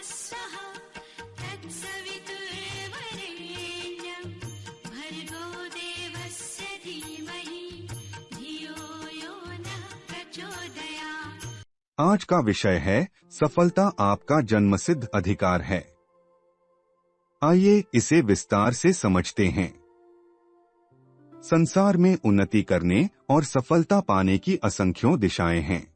स्वः तत्सवितुर्वरेण्यं भर्गो देवस्य धीमहि धियो यो नः प्रचोदयात्। आज का विषय है सफलता आपका जन्मसिद्ध अधिकार है। आइए इसे विस्तार से समझते हैं। संसार में उन्नति करने और सफलता पाने की असंख्यों दिशाएं हैं।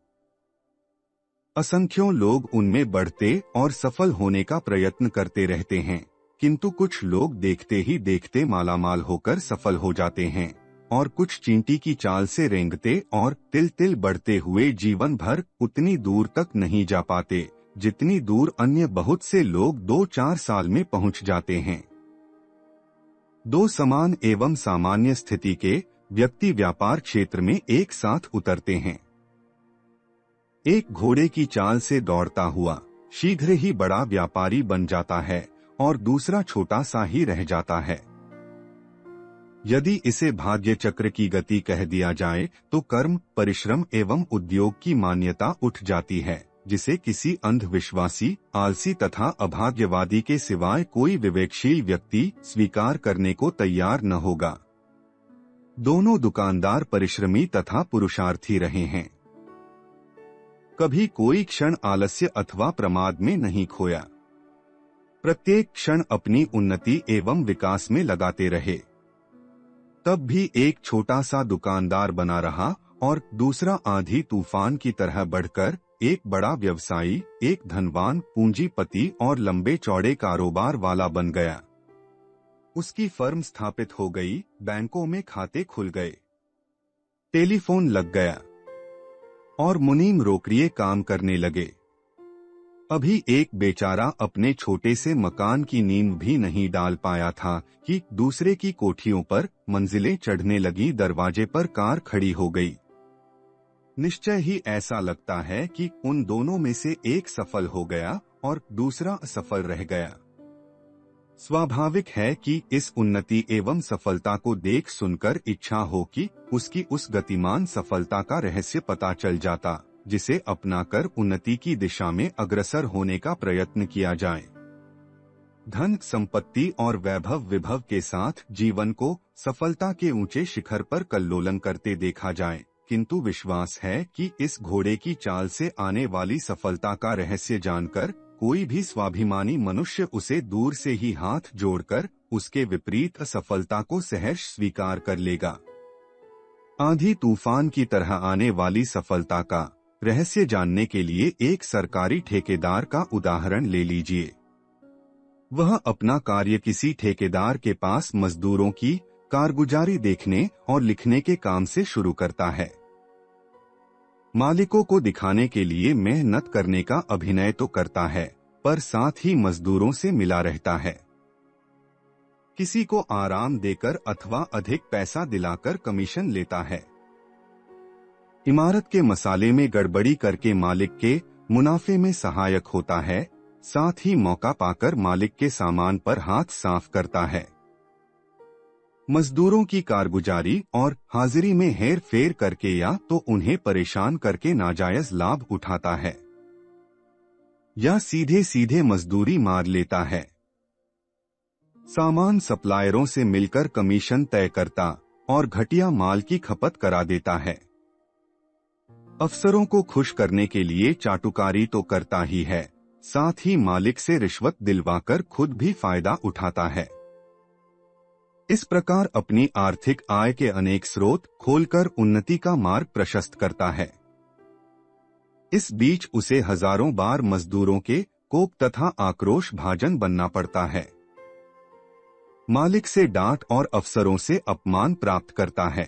असंख्यों लोग उनमें बढ़ते और सफल होने का प्रयत्न करते रहते हैं, किंतु कुछ लोग देखते ही देखते मालामाल होकर सफल हो जाते हैं और कुछ चींटी की चाल से रेंगते और तिल तिल बढ़ते हुए जीवन भर उतनी दूर तक नहीं जा पाते जितनी दूर अन्य बहुत से लोग 2-4 साल में पहुंच जाते हैं। दो समान एवं सामान्य स्थिति के व्यक्ति व्यापार क्षेत्र में एक साथ उतरते हैं। एक घोड़े की चाल से दौड़ता हुआ शीघ्र ही बड़ा व्यापारी बन जाता है और दूसरा छोटा सा ही रह जाता है। यदि इसे भाग्य चक्र की गति कह दिया जाए तो कर्म, परिश्रम एवं उद्योग की मान्यता उठ जाती है, जिसे किसी अंधविश्वासी, आलसी तथा अभाग्यवादी के सिवाय कोई विवेकशील व्यक्ति स्वीकार करने को तैयार न होगा। दोनों दुकानदार परिश्रमी तथा पुरुषार्थी रहे हैं। कभी कोई क्षण आलस्य अथवा प्रमाद में नहीं खोया। प्रत्येक क्षण अपनी उन्नति एवं विकास में लगाते रहे। तब भी एक छोटा सा दुकानदार बना रहा और दूसरा आंधी तूफान की तरह बढ़कर एक बड़ा व्यवसायी, एक धनवान पूंजीपति और लंबे चौड़े कारोबार वाला बन गया। उसकी फर्म स्थापित हो गई, बैंकों में खाते खुल गए, टेलीफोन लग गया और मुनीम रोकड़िए काम करने लगे। अभी एक बेचारा अपने छोटे से मकान की नींव भी नहीं डाल पाया था कि दूसरे की कोठियों पर मंजिलें चढ़ने लगी, दरवाजे पर कार खड़ी हो गई। निश्चय ही ऐसा लगता है कि उन दोनों में से एक सफल हो गया और दूसरा असफल रह गया। स्वाभाविक है कि इस उन्नति एवं सफलता को देख सुनकर इच्छा हो कि उसकी उस गतिमान सफलता का रहस्य पता चल जाता, जिसे अपनाकर उन्नति की दिशा में अग्रसर होने का प्रयत्न किया जाए। धन, संपत्ति और वैभव विभव के साथ जीवन को सफलता के ऊंचे शिखर पर कल्लोलन करते देखा जाए, किंतु विश्वास है कि इस घोड़े की चाल से आने वाली सफलता का रहस्य जानकर कोई भी स्वाभिमानी मनुष्य उसे दूर से ही हाथ जोड़कर उसके विपरीत असफलता को सहर्ष स्वीकार कर लेगा। आंधी तूफान की तरह आने वाली सफलता का रहस्य जानने के लिए एक सरकारी ठेकेदार का उदाहरण ले लीजिए। वह अपना कार्य किसी ठेकेदार के पास मजदूरों की कारगुजारी देखने और लिखने के काम से शुरू करता है। मालिकों को दिखाने के लिए मेहनत करने का अभिनय तो करता है, पर साथ ही मजदूरों से मिला रहता है। किसी को आराम देकर अथवा अधिक पैसा दिलाकर कमीशन लेता है। इमारत के मसाले में गड़बड़ी करके मालिक के मुनाफे में सहायक होता है, साथ ही मौका पाकर मालिक के सामान पर हाथ साफ करता है। मजदूरों की कारगुजारी और हाजिरी में हेर फेर करके या तो उन्हें परेशान करके नाजायज लाभ उठाता है या सीधे सीधे मजदूरी मार लेता है। सामान सप्लायरों से मिलकर कमीशन तय करता और घटिया माल की खपत करा देता है। अफसरों को खुश करने के लिए चाटुकारी तो करता ही है, साथ ही मालिक से रिश्वत दिलवाकर खुद भी फायदा उठाता है। इस प्रकार अपनी आर्थिक आय के अनेक स्रोत खोलकर उन्नति का मार्ग प्रशस्त करता है। इस बीच उसे हजारों बार मजदूरों के कोप तथा आक्रोश भाजन बनना पड़ता है। मालिक से डांट और अफसरों से अपमान प्राप्त करता है।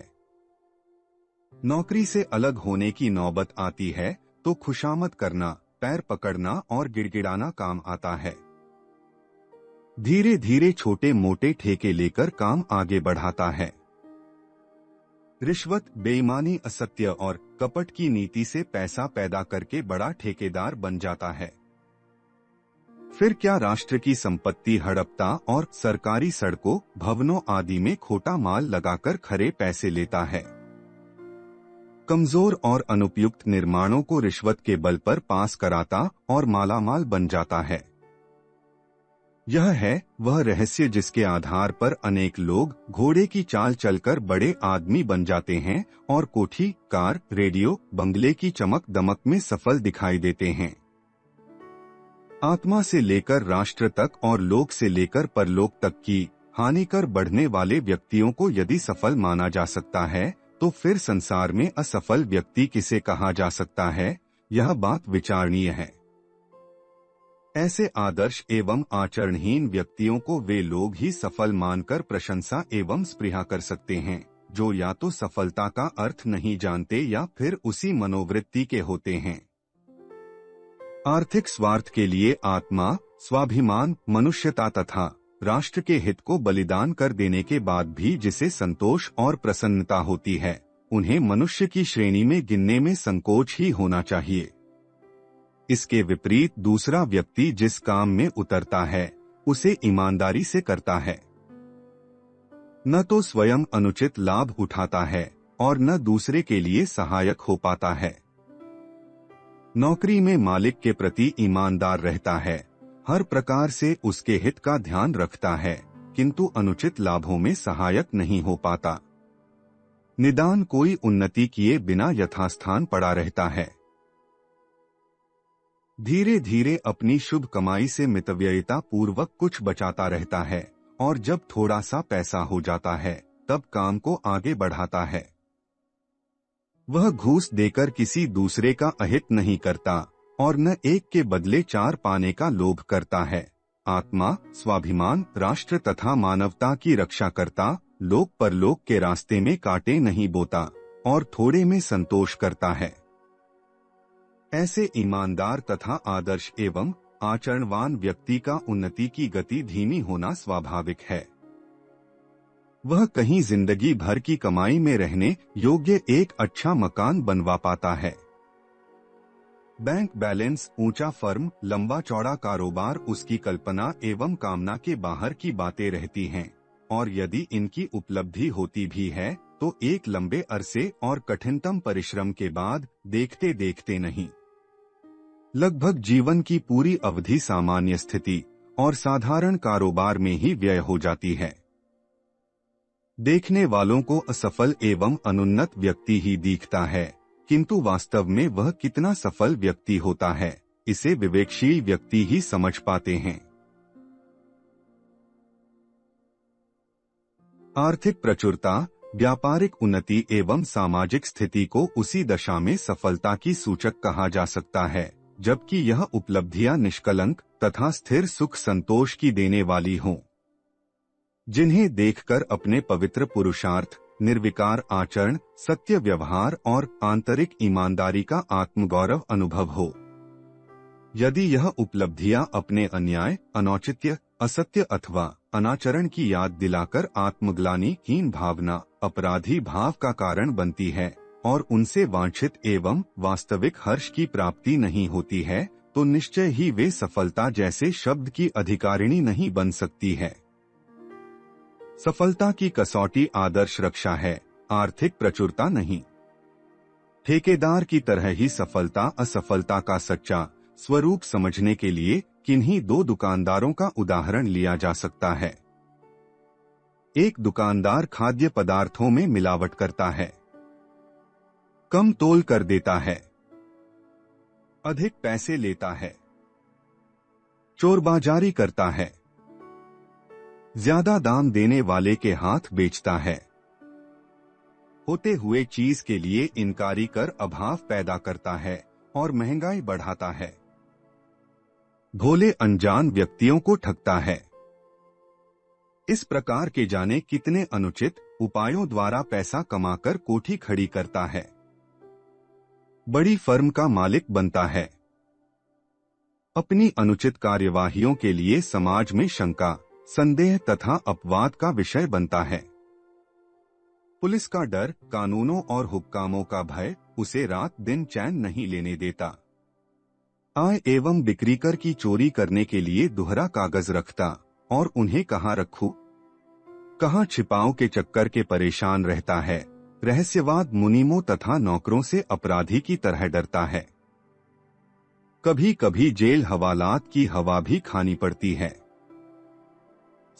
नौकरी से अलग होने की नौबत आती है तो खुशामद करना, पैर पकड़ना और गिड़गिड़ाना काम आता है। धीरे धीरे छोटे मोटे ठेके लेकर काम आगे बढ़ाता है। रिश्वत, बेईमानी, असत्य और कपट की नीति से पैसा पैदा करके बड़ा ठेकेदार बन जाता है। फिर क्या राष्ट्र की संपत्ति हड़पता और सरकारी सड़कों, भवनों आदि में खोटा माल लगाकर खरे पैसे लेता है। कमजोर और अनुपयुक्त निर्माणों को रिश्वत के बल पर पास कराता और मालामाल बन जाता है। यह है वह रहस्य जिसके आधार पर अनेक लोग घोड़े की चाल चलकर बड़े आदमी बन जाते हैं और कोठी, कार, रेडियो, बंगले की चमक दमक में सफल दिखाई देते हैं। आत्मा से लेकर राष्ट्र तक और लोक से लेकर परलोक तक की हानि कर बढ़ने वाले व्यक्तियों को यदि सफल माना जा सकता है, तो फिर संसार में असफल व्यक्ति किसे कहा जा सकता है? यह बात विचारणीय है। ऐसे आदर्श एवं आचरणहीन व्यक्तियों को वे लोग ही सफल मानकर प्रशंसा एवं स्पृहा कर सकते हैं, जो या तो सफलता का अर्थ नहीं जानते या फिर उसी मनोवृत्ति के होते हैं। आर्थिक स्वार्थ के लिए आत्मा, स्वाभिमान, मनुष्यता तथा राष्ट्र के हित को बलिदान कर देने के बाद भी जिसे संतोष और प्रसन्नता होती है, उन्हें मनुष्य की श्रेणी में गिनने में संकोच ही होना चाहिए। इसके विपरीत दूसरा व्यक्ति जिस काम में उतरता है उसे ईमानदारी से करता है, न तो स्वयं अनुचित लाभ उठाता है और न दूसरे के लिए सहायक हो पाता है। नौकरी में मालिक के प्रति ईमानदार रहता है, हर प्रकार से उसके हित का ध्यान रखता है, किंतु अनुचित लाभों में सहायक नहीं हो पाता। निदान कोई उन्नति किए बिना यथास्थान पड़ा रहता है। धीरे धीरे अपनी शुभ कमाई से मितव्ययिता पूर्वक कुछ बचाता रहता है और जब थोड़ा सा पैसा हो जाता है तब काम को आगे बढ़ाता है। वह घूस देकर किसी दूसरे का अहित नहीं करता और न एक के बदले चार पाने का लोभ करता है। आत्मा, स्वाभिमान, राष्ट्र तथा मानवता की रक्षा करता, लोक परलोक के रास्ते में कांटे नहीं बोता और थोड़े में संतोष करता है। ऐसे ईमानदार तथा आदर्श एवं आचरणवान व्यक्ति का उन्नति की गति धीमी होना स्वाभाविक है। वह कहीं जिंदगी भर की कमाई में रहने योग्य एक अच्छा मकान बनवा पाता है। बैंक बैलेंस, ऊंचा फर्म, लंबा चौड़ा कारोबार उसकी कल्पना एवं कामना के बाहर की बातें रहती हैं, और यदि इनकी उपलब्धि होती भी है तो एक लंबे अरसे और कठिनतम परिश्रम के बाद, देखते देखते नहीं। लगभग जीवन की पूरी अवधि सामान्य स्थिति और साधारण कारोबार में ही व्यय हो जाती है। देखने वालों को असफल एवं अनुन्नत व्यक्ति ही दिखता है, किंतु वास्तव में वह कितना सफल व्यक्ति होता है, इसे विवेकशील व्यक्ति ही समझ पाते हैं। आर्थिक प्रचुरता, व्यापारिक उन्नति एवं सामाजिक स्थिति को उसी दशा में सफलता की सूचक कहा जा सकता है जबकि यह उपलब्धियां निष्कलंक तथा स्थिर सुख संतोष की देने वाली हों, जिन्हें देखकर अपने पवित्र पुरुषार्थ, निर्विकार आचरण, सत्य व्यवहार और आंतरिक ईमानदारी का आत्मगौरव अनुभव हो। यदि यह उपलब्धियां अपने अन्याय, अनौचित्य, असत्य अथवा अनाचरण की याद दिलाकर आत्मग्लानि, हीन भावना, अपराधी भाव का कारण बनती है और उनसे वांछित एवं वास्तविक हर्ष की प्राप्ति नहीं होती है, तो निश्चय ही वे सफलता जैसे शब्द की अधिकारिणी नहीं बन सकती है। सफलता की कसौटी आदर्श रक्षा है, आर्थिक प्रचुरता नहीं। ठेकेदार की तरह ही सफलता असफलता का सच्चा स्वरूप समझने के लिए किन्हीं दो दुकानदारों का उदाहरण लिया जा सकता है। एक दुकानदार खाद्य पदार्थों में मिलावट करता है, कम तोल कर देता है, अधिक पैसे लेता है, चोरबाजारी करता है, ज्यादा दाम देने वाले के हाथ बेचता है, होते हुए चीज के लिए इनकारी कर अभाव पैदा करता है और महंगाई बढ़ाता है, भोले अनजान व्यक्तियों को ठगता है। इस प्रकार के जाने कितने अनुचित उपायों द्वारा पैसा कमाकर कोठी खड़ी करता है, बड़ी फर्म का मालिक बनता है, अपनी अनुचित कार्यवाहियों के लिए समाज में शंका, संदेह तथा अपवाद का विषय बनता है। पुलिस का डर, कानूनों और हुक्कामों का भय उसे रात दिन चैन नहीं लेने देता। आय एवं बिक्री कर की चोरी करने के लिए दोहरा कागज रखता और उन्हें कहाँ रखूं, कहाँ छिपाऊं के चक्कर के परेशान रहता है। रहस्यवाद मुनीमों तथा नौकरों से अपराधी की तरह डरता है। कभी कभी जेल हवालात की हवा भी खानी पड़ती है।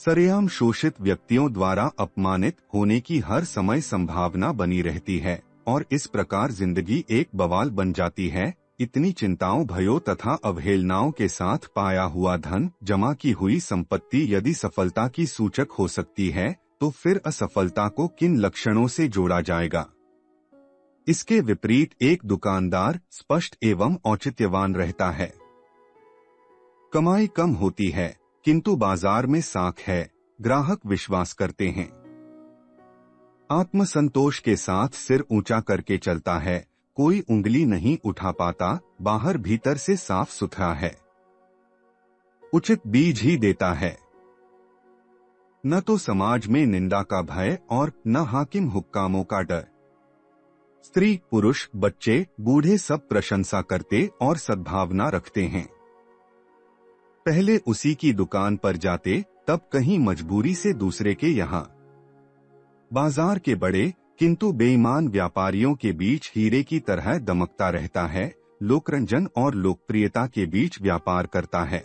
सरेआम शोषित व्यक्तियों द्वारा अपमानित होने की हर समय संभावना बनी रहती है और इस प्रकार जिंदगी एक बवाल बन जाती है। इतनी चिंताओं, भयों तथा अवहेलनाओं के साथ पाया हुआ धन, जमा की हुई संपत्ति यदि सफलता की सूचक हो सकती है, तो फिर असफलता को किन लक्षणों से जोड़ा जाएगा? इसके विपरीत एक दुकानदार स्पष्ट एवं औचित्यवान रहता है। कमाई कम होती है किंतु बाजार में साख है, ग्राहक विश्वास करते हैं। आत्मसंतोष के साथ सिर ऊंचा करके चलता है, कोई उंगली नहीं उठा पाता, बाहर भीतर से साफ सुथरा है। उचित बीज ही देता है। न तो समाज में निंदा का भय और न हाकिम हुक्कामों का डर। स्त्री, पुरुष, बच्चे, बूढ़े सब प्रशंसा करते और सद्भावना रखते हैं। पहले उसी की दुकान पर जाते, तब कहीं मजबूरी से दूसरे के यहाँ। बाजार के बड़े किंतु बेईमान व्यापारियों के बीच हीरे की तरह दमकता रहता है, लोकरंजन और लोकप्रियता के बीच व्यापार करता है।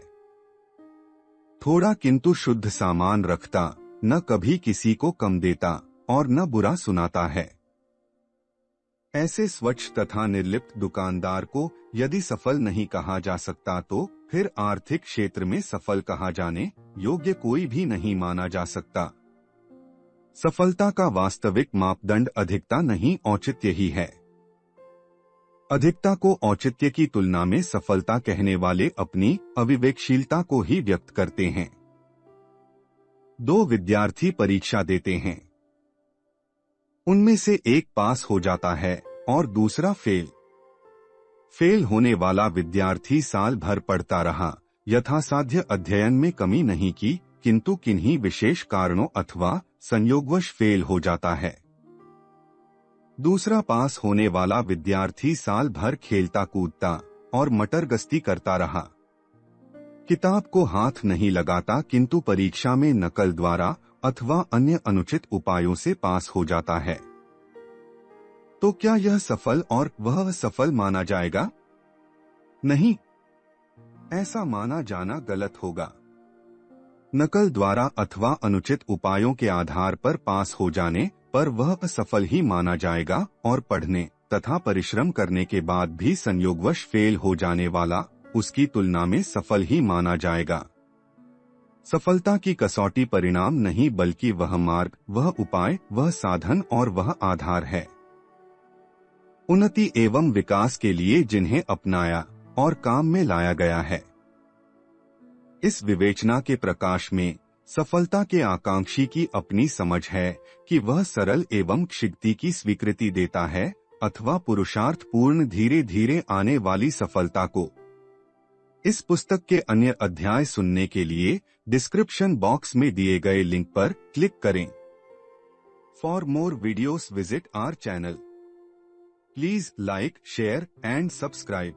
थोड़ा किंतु शुद्ध सामान रखता, न कभी किसी को कम देता और न बुरा सुनाता है। ऐसे स्वच्छ तथा निर्लिप्त दुकानदार को यदि सफल नहीं कहा जा सकता, तो फिर आर्थिक क्षेत्र में सफल कहा जाने योग्य कोई भी नहीं माना जा सकता। सफलता का वास्तविक मापदंड अधिकता नहीं, औचित्य ही है। अधिकता को औचित्य की तुलना में सफलता कहने वाले अपनी अविवेकशीलता को ही व्यक्त करते हैं। दो विद्यार्थी परीक्षा देते हैं। उनमें से एक पास हो जाता है और दूसरा फेल। फेल होने वाला विद्यार्थी साल भर पढ़ता रहा, यथासाध्य अध्ययन में कमी नहीं की, किंतु किन्हीं विशेष कारणों अथवा संयोगवश फेल हो जाता है। दूसरा पास होने वाला विद्यार्थी साल भर खेलता कूदता और मटरगश्ती करता रहा, किताब को हाथ नहीं लगाता, किंतु परीक्षा में नकल द्वारा अथवा अन्य अनुचित उपायों से पास हो जाता है। तो क्या यह सफल और वह असफल माना जाएगा? नहीं, ऐसा माना जाना गलत होगा। नकल द्वारा अथवा अनुचित उपायों के आधार पर पास हो जाने पर वह असफल ही माना जाएगा और पढ़ने तथा परिश्रम करने के बाद भी संयोगवश फेल हो जाने वाला उसकी तुलना में सफल ही माना जाएगा। सफलता की कसौटी परिणाम नहीं, बल्कि वह मार्ग, वह उपाय, वह साधन और वह आधार है। उन्नति एवं विकास के लिए जिन्हें अपनाया और काम में लाया गया है। इस विवेचना के प्रकाश में सफलता के आकांक्षी की अपनी समझ है कि वह सरल एवं शीघ्रता की स्वीकृति देता है अथवा पुरुषार्थ पूर्ण धीरे धीरे आने वाली सफलता को। इस पुस्तक के अन्य अध्याय सुनने के लिए डिस्क्रिप्शन बॉक्स में दिए गए लिंक पर क्लिक करें। For more videos visit our channel. Please like, share and subscribe.